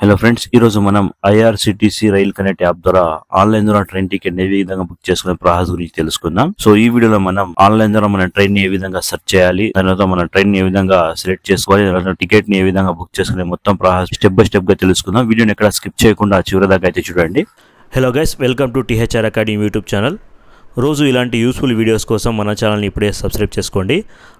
Hello friends, ఈ రోజు మనం ఐఆర్సిటిసి రైల్ కనెక్ట్ యాప్ ద్వారా ఆన్లైన్ ద్వారా ట్రైన్ టికెట్ ఏ విధంగా బుక్ చేసుకునే ప్రాసెస్ గురించి తెలుసుకుందాం. సో ఈ వీడియోలో మనం ఆన్లైన్ ద్వారా మన ట్రైన్ ని ఏ విధంగా సెర్చ్ చేయాలి, తర్వాత మన ట్రైన్ ని ఏ విధంగా సెలెక్ట్ చేసుకోవాలి, టికెట్ ని ఏ విధంగా బుక్ చేసుకునే మొత్తం ప్రాసెస్ స్టెప్ బై స్టెప్ గా తెలుసుకుందాం. వీడియోని ఎక్కడ స్కిప్ చేయకుండా చివరి దాకా అయితే చూడండి. Hello guys, welcome to THR academy YouTube channel. రోజు ఇలాంటి యూస్ఫుల్ వీడియోస్ కోసం మన ఛానల్ని ఇప్పుడే సబ్స్క్రైబ్ చేసుకోండి.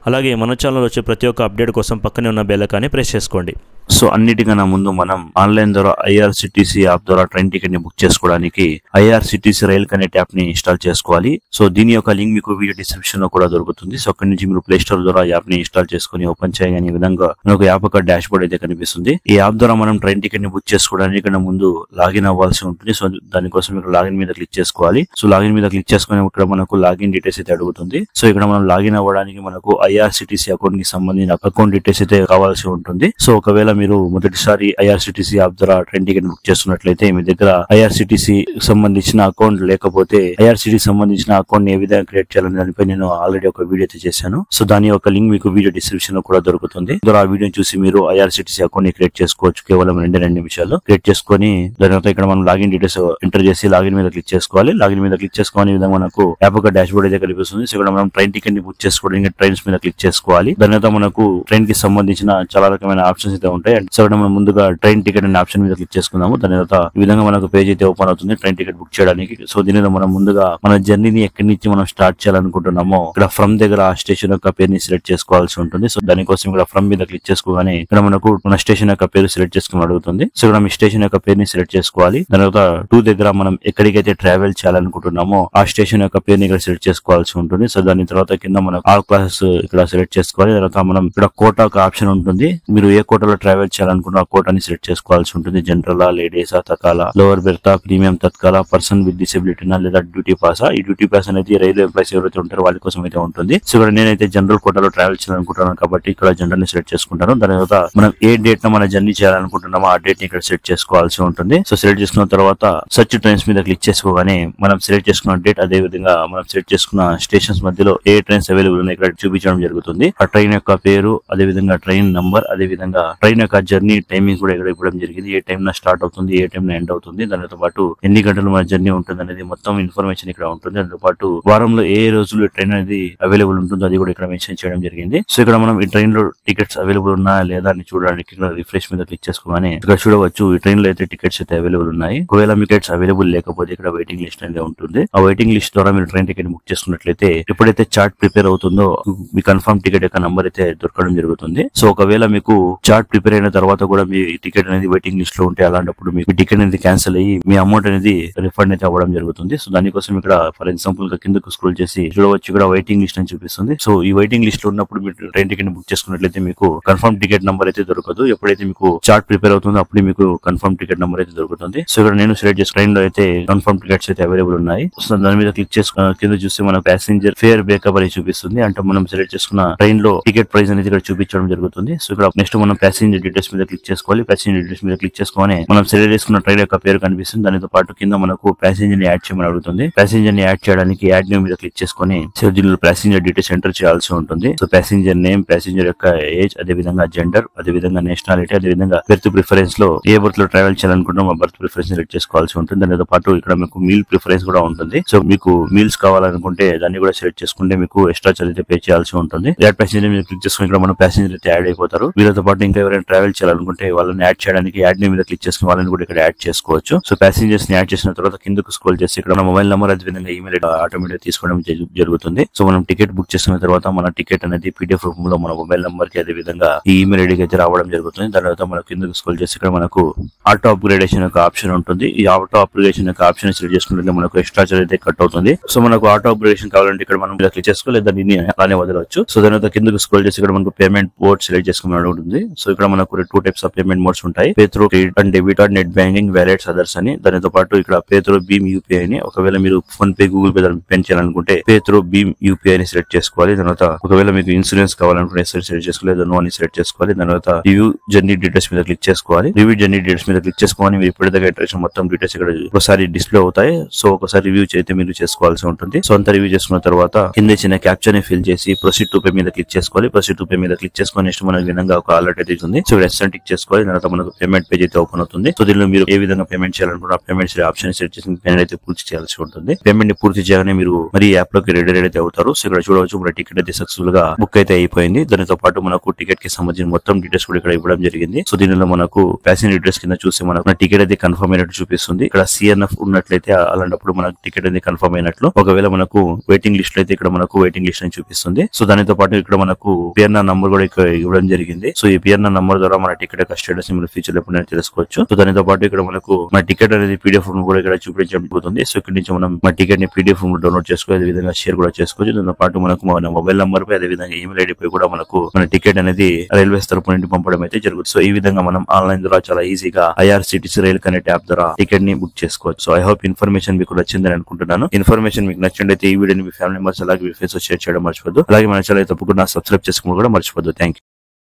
అలాగే మన ఛానల్ వచ్చే ప్రతి ఒక్క అప్డేట్ కోసం పక్కనే ఉన్న బెల్ ఐకాన్ని ప్రెస్ చేసుకోండి. సో అన్నిటికన్నా ముందు మనం ఆన్లైన్ ద్వారా ఐఆర్సిటిసి యాప్ ద్వారా ట్రైన్ టికెట్ ని బుక్ చేసుకోవడానికి ఐఆర్సిటిసి రైల్ కనెక్ట్ యాప్ ని ఇన్స్టాల్ చేసుకోవాలి. సో దీని యొక్క లింక్ మీకు వీడియో డిస్క్రిప్షన్ లో కూడా దొరుకుతుంది. సో అక్కడి నుంచి మీరు ప్లే స్టోర్ ద్వారా యాప్ ని ఇన్స్టాల్ చేసుకుని ఓపెన్ చేయగానే ఈ విధంగా మనకు యాప్ యొక్క డాష్ బోర్డ్ అయితే కనిపిస్తుంది. ఈ యాప్ ద్వారా మనం ట్రైన్ టికెట్ ని బుక్ చేసుకోవడానికి కన్నా ముందు లాగిన్ అవ్వాల్సి ఉంటుంది. సో దానికోసం ఇక్కడ లాగిన్ మీద క్లిక్ చేసుకోవాలి. సో లాగిన్ మీద క్లిక్ చేసుకుని ఇక్కడ మనకు లాగిన్ డీటెయిల్స్ అయితే అడుగుతుంది. సో ఇక్కడ మనం లాగిన్ అవ్వడానికి మనకు ఐఆర్సిటిసి అకౌంట్ కి సంబంధించిన అకౌంట్ డీటెయిల్స్ అయితే కావాల్సి ఉంటుంది. సో ఒకవేళ మీరు మొదటిసారి ఐఆర్సిటిసి యాప్ ద్వారా ట్రైన్ టికెట్ బుక్ చేస్తున్నట్లయితే మీ దగ్గర ఐఆర్సిటిసి సంబంధించిన అకౌంట్ లేకపోతే ఐఆర్సిటిసి సంబంధించిన అకౌంట్ ని ఏ విధంగా క్రియేట్ చేయాలని దానిపై నేను ఆల్రెడీ ఒక వీడియో అయితే చేశాను. సో దాని యొక్క లింక్ మీకు వీడియో డిస్క్రిప్షన్ లో కూడా దొరుకుతుంది. ఆ వీడియోని చూసి మీరు ఐఆర్సిటిసి అకౌంట్ ని క్రియేట్ చేసుకోవచ్చు. కేవలం 2 నిమిషాలు క్రియేట్ చేసుకుని దాని తర్వాత ఇక్కడ మనం లాగిన్ డీటెయిల్స్ ఎంటర్ చేసి లాగిన్ మీద క్లిక్ చేసుకోవాలి. లాగిన్ మీద క్లిక్ చేసుకుని ఈ విధంగా మనకు యాప్ యొక్క డాష్ బోర్డ్ అయితే కనిపిస్తుంది. సో ఇక్కడ మనం ట్రైన్ టికెట్ ని బుక్ చేసుకోవడానికి ట్రైన్స్ మీద క్లిక్ చేసుకోవాలి. దాని తర్వాత మనకు ట్రైన్ కి సంబంధించిన చాలా రకమైన ఆప్షన్స్ అయితే ఉంటాయి. సో ఇక్కడ మనం ముందుగా ట్రైన్ టికెట్ అనే ఆప్షన్ మీద క్లిక్ చేసుకుందాము. దాని తర్వాత ఈ విధంగా మనకు పేజ్ అయితే ఓపెన్ అవుతుంది ట్రైన్ టికెట్ బుక్ చేయడానికి. సో దీనిలో మనం ముందుగా మన జర్నీని ఎక్కడి నుంచి మనం స్టార్ట్ చేయాలనుకుంటున్నామో ఇక్కడ ఫ్రమ్ దగ్గర ఆ స్టేషన్ యొక్క పేరుని సెలెక్ట్ చేసుకోవాల్సి ఉంటుంది. సో దానికోసం ఇక్కడ ఫ్రమ్ మీద క్లిక్ చేసుకోగానే ఇక్కడ మనకు మన స్టేషన్ యొక్క పేరు సెలెక్ట్ చేసుకుని అడుగుతుంది. సో ఇక్కడ మీ స్టేషన్ యొక్క పేరుని సెలెక్ట్ చేసుకోవాలి. దాని తర్వాత 2 దగ్గర మనం ఎక్కడికైతే ట్రావెల్ చేయాలనుకుంటున్నామో ఆ స్టేషన్ యొక్క పేరుని ఇక్కడ సెలెక్ట్ చేసుకోవాల్సి ఉంటుంది. సో దాని తర్వాత కింద మనం ఆల్ క్లాసెస్ ఇక్కడ సెలెక్ట్ చేసుకోవాలి. తర్వాత మనం ఇక్కడ కోటా ఒక ఆప్షన్ ఉంటుంది. మీరు ఏ కోటాలో ట్రావెల్ చేయాలనుకున్న ఆ కోటాని సెలెక్ట్ చేసుకోవాల్సి ఉంటుంది. జనరల్, లేడీసా, తకాల, లోవర్ బెర్తా, ప్రీమియం తత్కాల, పర్సన్ విత్ డిసెబిలిటీనా లేదా డ్యూటీ పాసా. ఈ డ్యూటీ పాస్ అనేది రైల్వే ఎంప్లాయీస్ ఎవరైతే ఉంటారో వాళ్ళ కోసం అయితే ఉంటుంది. సో ఇక్కడ నేనైతే జనరల్ కోటాలో ట్రావెల్ చేయాలనుకుంటున్నాను కాబట్టి ఇక్కడ జనరల్ ని సెలెక్ట్ చేసుకుంటాను. దాని తర్వాత మనం ఏ డేట్ లో మన జర్నీ చేయాలనుకుంటున్నామో ఆ డేట్ ని ఇక్కడ సెలెక్ట్ చేసుకోవాల్సి ఉంటుంది. సో సెలెక్ట్ చేసుకున్న తర్వాత సర్చ్ ట్రైన్స్ మీద క్లిక్ చేసుకోగానే మనం సెలెక్ట్ చేసుకున్న డేట్ అదే విధంగా మనం సెలెక్ట్ చేసుకున్న స్టేషన్స్ మధ్యలో ఏ ట్రైన్స్ అవైలబుల్ ఉన్నాయి ఇక్కడ చూపించడం జరుగుతుంది. ఆ ట్రైన్ యొక్క పేరు, అదే విధంగా ట్రైన్ నంబర్, అదే విధంగా ట్రైన్ యొక్క జర్నీ టైమింగ్ కూడా ఇక్కడ ఇవ్వడం జరిగింది. ఏ టైం లో స్టార్ట్ అవుతుంది, ఏ టైం లో ఎండ్ అవుతుంది, దానితో పాటు ఎన్ని గంటలు మన జర్నీ ఉంటుంది అనేది మొత్తం ఇన్ఫర్మేషన్ ఇక్కడ ఉంటుంది. దాంతో పాటు వారంలో ఏ రోజులు ట్రైన్ అనేది అవైలబుల్ ఉంటుందో అది కూడా ఇక్కడ మెన్షన్ చేయడం జరిగింది. సో ఇక్కడ మనం ఈ ట్రైన్ లో టికెట్స్ అవైలబుల్ ఉన్నాయా లేదా అని చూడడానికి ఇక్కడ రిఫ్రెష్ మీద క్లిక్ చేసుకోగానే ఇక్కడ చూడవచ్చు ఈ ట్రైన్ లో అయితే టికెట్స్ అయితే అవైలబుల్ ఉన్నాయి. ఒకవేళ మీ టికెట్స్ అవైలబుల్ లేకపోతే ఇక్కడ వెయిటింగ్ లిస్ట్ అనేది ఉంటుంది. ఆ వెయిటింగ్ లిస్ట్ ద్వారా మీరు ట్రైన్ టికెట్ బుక్ చేసుకున్నట్లయితే ఎప్పుడైతే చార్ట్ ప్రిపేర్ అవుతుందో మీ కన్ఫర్మ్ టికెట్ యొక్క నంబర్ అయితే దొరకడం జరుగుతుంది. సో ఒకవేళ మీకు చార్ట్ ప్రిపేర్ అయిన తర్వాత కూడా మీ టికెట్ అనేది వెయిటింగ్ లిస్ట్ లో ఉంటే అలాంటప్పుడు మీ టికెట్ అనేది క్యాన్సిల్ అయ్యి మీ అమౌంట్ అనేది రిఫండ్ అయితే అవ్వడం జరుగుతుంది. సో దానికోసం ఇక్కడ ఫర్ ఎగ్జాంపుల్ గా కిందకు స్క్రోల్ చేసి చూడవచ్చు ఇక్కడ వెయిటింగ్ లిస్ట్ అని చూపిస్తుంది. సో ఈ వెయిటింగ్ లిస్ట్ లో ఉన్నప్పుడు మీరు ట్రైన్ టికెట్ బుక్ చేసుకున్నట్లయితే మీకు కన్ఫర్మ్ టికెట్ నంబర్ అయితే దొరకదు. ఎప్పుడైతే మీకు చార్ట్ ప్రిపేర్ అవుతుందో అప్పుడు మీకు కన్ఫర్మ్ టికెట్ నంబర్ అయితే దొరుకుతుంది. సో ఇక్కడ నేను సెలెక్ట్ చేసిన ట్రైన్ లో అయితే కన్ఫర్మ్ టికెట్స్ అయితే అవైలబుల్ ఉన్నాయి. సో దాని మీద క్లిక్ చేసుకున్న కింద చూస్తే మన ప్యాసింజర్ ఫేర్ బ్రేకప్ అని చూపిస్తుంది. అంటే మనం సెలెక్ట్ చేసుకున్న ట్రైన్ లో టికెట్ ప్రైస్ అనేది ఇక్కడ చూపించడం జరుగుతుంది. సో ఇక్కడ నెక్స్ట్ మనం ప్యాసింజర్ డీటెయిల్స్ మీద క్లిక్ చేసుకోవాలి. ప్యాసింజర్ డీటెయిల్స్ మీద క్లిక్ చేసుకొని మనం సెలెక్ట్ చేసుకున్న ట్రైన్ యొక్క పేరు కనిపిస్తుంది. దానితో పాటు కింద మనకు ప్యాసింజర్ ని యాడ్ చేయమని అడుగుతుంది. ప్యాసింజర్ ని యాడ్ చేయడానికి యాడ్ నేమ్ మీద క్లిక్ చేసుకొని సో దీనిలో ప్యాసింజర్ డీటెయిల్స్ ఎంటర్ చేయాల్సి ఉంటుంది. సో ప్యాసింజర్ నేమ్, ప్యాసింజర్ యొక్క ఏజ్, అదే విధంగా జెండర్, అదే విధంగా నేషనాలిటీ, అదే విధంగా బెర్త్ ప్రిఫరెన్స్ లో ఏ బర్త్ లో ట్రావెల్ చేయాలనుకుంటున్నాం ఆ బర్త్ ప్రిఫరెన్స్ సెలెక్ట్ చేసుకోవాల్సి ఉంటుంది. దానితో పాటు ఇక్కడ మీకు మీల్ ప్రిఫరెన్స్ కూడా ఉంటుంది. సో మీకు మీల్స్ కావాలనుకుంటే దాన్ని కూడా సెలెక్ట్ చేసుకుంటే మీకు ఎక్స్ట్రా చార్జ్ అయితే పే చేయాల్సి ఉంటుంది. యాడ్ ప్యాసింజర్ మీద క్లిక్ చేసుకుని ఇక్కడ మన ప్యాసింజర్ అయితే యాడ్ అయిపోతారు. వీళ్ళతో పాటు ఇంకా ఎవరైనా ట్రావెల్ చేయాలనుకుంటే వాళ్ళని యాడ్ చేయడానికి యాడ్ నేమ్ మీద క్లిక్ చేసుకుని వాళ్ళని కూడా ఇక్కడ యాడ్ చేసుకోవచ్చు. సో ప్యాసింజర్స్ ని యాడ్ చేసిన తర్వాత కిందకు స్క్రోల్ చేసి ఇక్కడ మన మొబైల్ నెంబర్ అదే విధంగా ఈమెయిల్ ఆటోమేటిక్ తీసుకోవడం జరుగుతుంది. సో మనం టికెట్ బుక్ చేసుకున్న తర్వాత మన టికెట్ అనేది PDF రూపంలో మన మొబైల్ నెంబర్ కి అదే విధంగా ఈ ఈమెయిల్ ఐడికి అయితే రావడం జరుగుతుంది. దాని తర్వాత మనం కిందకు స్క్రోల్ చేసి ఇక్కడ మనకు ఆటో అప్గ్రేడేషన్ యొక్క ఆప్షన్ ఉంటుంది. ఈ ఆటో అప్గ్రేడేషన్ యొక్క ఆప్షన్ సెలెక్ట్ చేసుకుంటే మనకు ఎక్స్ట్రా చార్జ్ అయితే కట్ అవుతుంది. సో మనకు ఆటో అప్గ్రేడేషన్ కావాలంటే ఇక్కడ మనం క్లిక్ చేసుకోవాలి, లేదా దీన్ని అలానే వదలవచ్చు. సో దాని తర్వాత కిందకు స్క్రోల్ చేసి ఇక్కడ మనకు పేమెంట్ మోడ్ సెలెక్ట్ చేసుకోమని ఉంటుంది. సో ఇక్కడ మనకు 2 టైప్స్ ఆఫ్ పేమెంట్ మోడ్స్ ఉంటాయి. Pay through credit and debit or net banking, wallets, others అని. దానితో పాటు ఇక్కడ పే త్రూ భీమ్ UPI అని. ఒకవేళ మీరు phone pay, Google pay payment చేయాలనుకుంటే పే త్రూ భీమ్ UPI అని సెలెక్ట్ చేసుకోవాలి. దాని తర్వాత ఒకవేళ మీకు ఇన్సూరెన్స్ కావాలనుకుంటే సెలెక్ట్ చేసుకోవాలి, నో అని సెలెక్ట్ చేసుకోవాలి. దాని తర్వాత రివ్యూ జర్నీ డీటెయిల్స్ మీద క్లిక్ చేసుకోవాలి. రివ్యూ జర్నీ డీటెయిల్స్ మీద క్లిక్ చేసుకోవాలి. మీరు ఇప్పటిదాకా ఇంట్రెస్ట్ మొత్తం డీటెయిల్స్ ఇక్కడ ఒకసారి డిస్ప్లే అవుతాయి. సో ఒకసారి రివ్యూ అయితే మీరు చేసుకోవాల్సి ఉంటుంది. సో అంత రివ్యూ చేసుకున్న తర్వాత కింద చిన్న క్యాప్చర్ ని ఫిల్ చేసి ప్రొసీడ్ టు పే మీద క్లిక్ చేసుకోవాలి. ప్రొసీడ్ టు పే మీద క్లిక్ చేసుకుని నెక్స్ట్ మనకి విధంగా ఒక అలర్ట్ అయితే ఉంది. సో రెస్టారెంట్ టిక్ చేసుకోవాలి. తర్వాత మనకు పేమెంట్ పేజ్ అయితే ఓపెన్ అవుతుంది. సో దీనిలో మీరు ఏ విధంగా పేమెంట్ చేయాలనుకుంటే ఆ పేమెంట్స్ ఆప్షన్ సెట్ చేసి పేమెంట్ అయితే పూర్తి చేయాల్సి ఉంటుంది. పేమెంట్ ని పూర్తి చేయగానే మీరు మరి యాప్ లోకి రెడీ అయితే అవుతారు. సో ఇక్కడ చూడవచ్చు మన టికెట్ అయితే సక్సెస్ఫుల్ గా బుక్ అయితే అయిపోయింది. దానితో పాటు మనకు టికెట్ కి సంబంధించిన మొత్తం డీటెయిల్స్ కూడా ఇక్కడ ఇవ్వడం జరిగింది. సో దీనిలో మనకు ప్యాసింజర్ డీటెయిల్స్ కింద చూసి మనకు టికెట్ అయితే కన్ఫర్మ్ అయినట్టు చూపిస్తుంది. ఇక్కడ సిఎన్ఎఫ్ ఉన్నట్లయితే అలాంటప్పుడు మనకు టికెట్ అయితే కన్ఫర్మ్ అయినట్లు. ఒకవేళ మనకు వెయిటింగ్ లిస్ట్ అయితే ఇక్కడ మనకు వెయిటింగ్ లిస్ట్ అని చూపిస్తుంది. సో దానితో పాటు ఇక్కడ మనకు పిఎన్ఆర్ నంబర్ కూడా ఇక్కడ ఇవ్వడం జరిగింది. సో ఈ పిఎన్ఆర్ నంబర్ ద్వారా మన టికెట్ యొక్క స్టేటస్ మీరు ఫ్యూచర్ లో ఎప్పుడైనా తెలుసుకోవచ్చు. సో దానితో పాటు ఇక్కడ మనకు మన టికెట్ అనేది పీడిఎఫ్ కూడా ఇక్కడ చూపించబడుతుంది. సో ఇక్కడ నుంచి మనం మన టికెట్ ని పీడిఎఫ్ డౌన్లోడ్ చేసుకోవాలి. అదే విధంగా షేర్ కూడా చేసుకోవచ్చు. దాంతో పాటు మనకు మన మొబైల్ నంబర్ పై అదే విధంగా ఈమెయిల్ ఐడి పై కూడా మనకు మన టికెట్ అనేది రైల్వేస్ తరపు నుండి పంపడం అయితే జరుగుతుంది. సో ఈ విధంగా మనం ఆన్లైన్ ద్వారా చాలా ఈజీగా IRCTC రైల్ కనెక్ట్ యాప్ ద్వారా టికెట్ ని బుక్ చేసుకోవచ్చు. సో ఐ హోప్ ఇన్ఫర్మేషన్ మీకు నచ్చిందని అనుకుంటున్నాను. ఇన్ఫర్మేషన్ మీకు నచ్చినట్లయితే ఈ వీడియోని మీ ఫ్యామిలీ మెంబర్స్ అలాగే మీ ఫ్రెండ్స్ షేర్ చేయడం మర్చిపోద్దు. అలాగే మన ఛానల్ తప్పకుండా సబ్స్క్రైబ్ చేసుకోవడం కూడా మర్చిపోద్దు. Thank you.